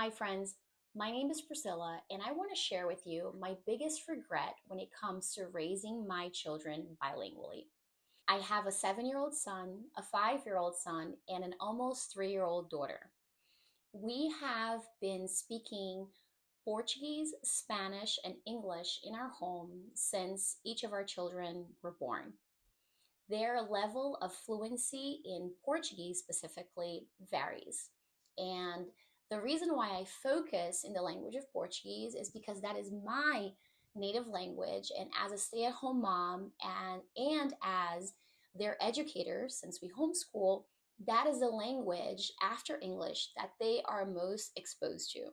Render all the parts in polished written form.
Hi, friends. My name is Priscilla, and I want to share with you my biggest regret when it comes to raising my children bilingually. I have a 7-year-old son, a 5-year-old son, and an almost 3-year-old daughter. We have been speaking Portuguese, Spanish, and English in our home since each of our children were born. Their level of fluency in Portuguese specifically varies. And the reason why I focus in the language of Portuguese is because that is my native language. And as a stay at home mom and as their educator, since we homeschool, that is the language after English that they are most exposed to.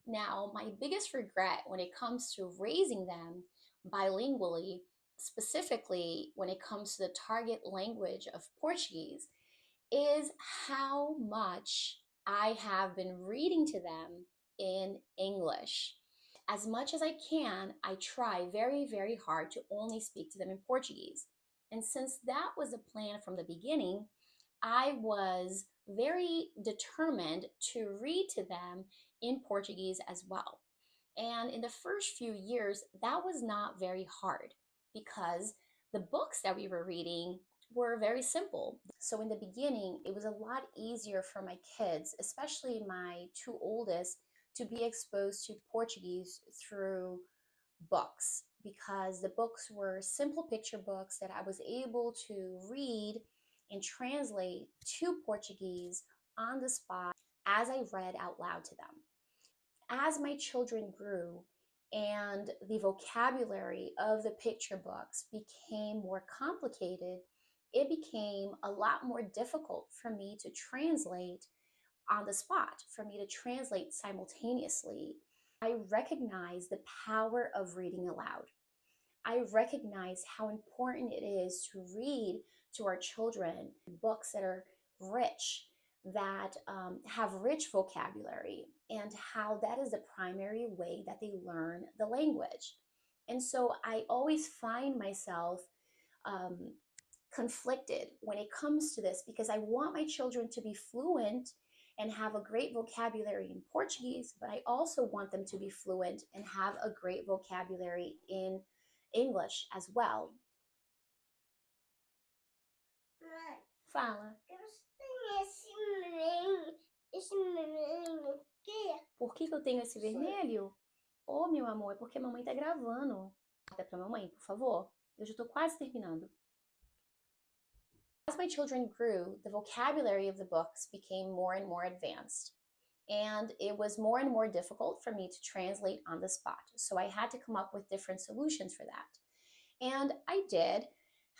Now, my biggest regret when it comes to raising them bilingually, specifically when it comes to the target language of Portuguese, is how much I have been reading to them in English. As much as I can, I try very, very hard to only speak to them in Portuguese. And since that was the plan from the beginning, I was very determined to read to them in Portuguese as well. And in the first few years, that was not very hard because the books that we were reading were very simple. So in the beginning, it was a lot easier for my kids, especially my two oldest, to be exposed to Portuguese through books because the books were simple picture books that I was able to read and translate to Portuguese on the spot as I read out loud to them. As my children grew and the vocabulary of the picture books became more complicated, it became a lot more difficult for me to translate on the spot, for me to translate simultaneously. I recognize the power of reading aloud. I recognize how important it is to read to our children books that are rich, that have rich vocabulary, and how that is the primary way that they learn the language. And so I always find myself um, conflicted when it comes to this because I want my children to be fluent and have a great vocabulary in Portuguese, but I also want them to be fluent and have a great vocabulary in English as well. Fala. Por que eu tenho esse vermelho? Oh, meu amor, é porque a mamãe tá gravando. Até pra mamãe, por favor. Eu já tô quase terminando. As my children grew, the vocabulary of the books became more and more advanced. And it was more and more difficult for me to translate on the spot. So I had to come up with different solutions for that. And I did.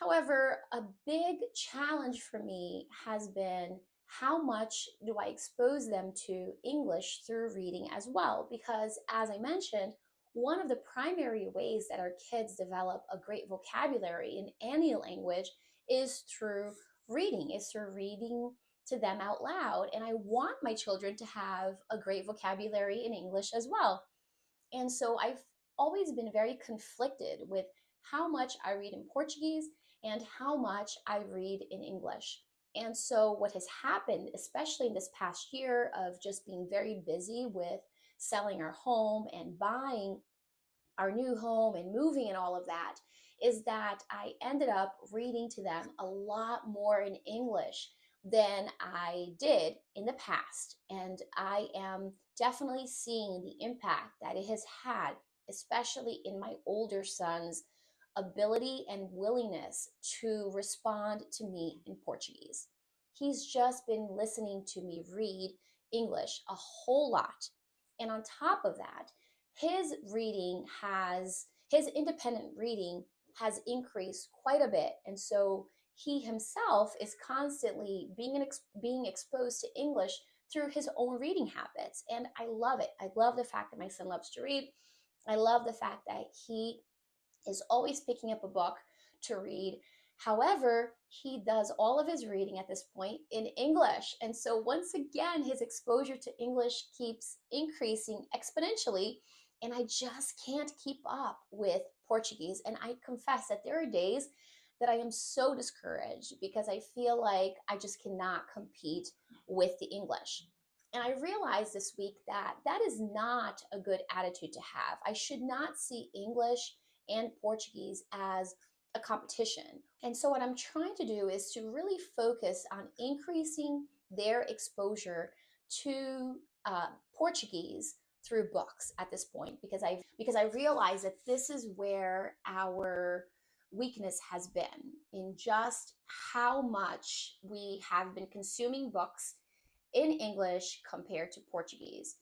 However, a big challenge for me has been how much do I expose them to English through reading as well? Because as I mentioned, one of the primary ways that our kids develop a great vocabulary in any language is through reading, is through reading to them out loud. And I want my children to have a great vocabulary in English as well. And so I've always been very conflicted with how much I read in Portuguese and how much I read in English. And so what has happened, especially in this past year of just being very busy with selling our home and buying our new home and moving and all of that, is that I ended up reading to them a lot more in English than I did in the past. And I am definitely seeing the impact that it has had, especially in my older son's ability and willingness to respond to me in Portuguese. He's just been listening to me read English a whole lot. And on top of that, his independent reading has increased quite a bit. And so he himself is constantly being exposed to English through his own reading habits. And I love it. I love the fact that my son loves to read. I love the fact that he is always picking up a book to read. However, he does all of his reading at this point in English. And so once again, his exposure to English keeps increasing exponentially. And I just can't keep up with Portuguese. And I confess that there are days that I am so discouraged because I feel like I just cannot compete with the English. And I realized this week that that is not a good attitude to have. I should not see English and Portuguese as a competition. And so, what I'm trying to do is to really focus on increasing their exposure to Portuguese through books at this point, because I realize that this is where our weakness has been, in just how much we have been consuming books in English compared to Portuguese.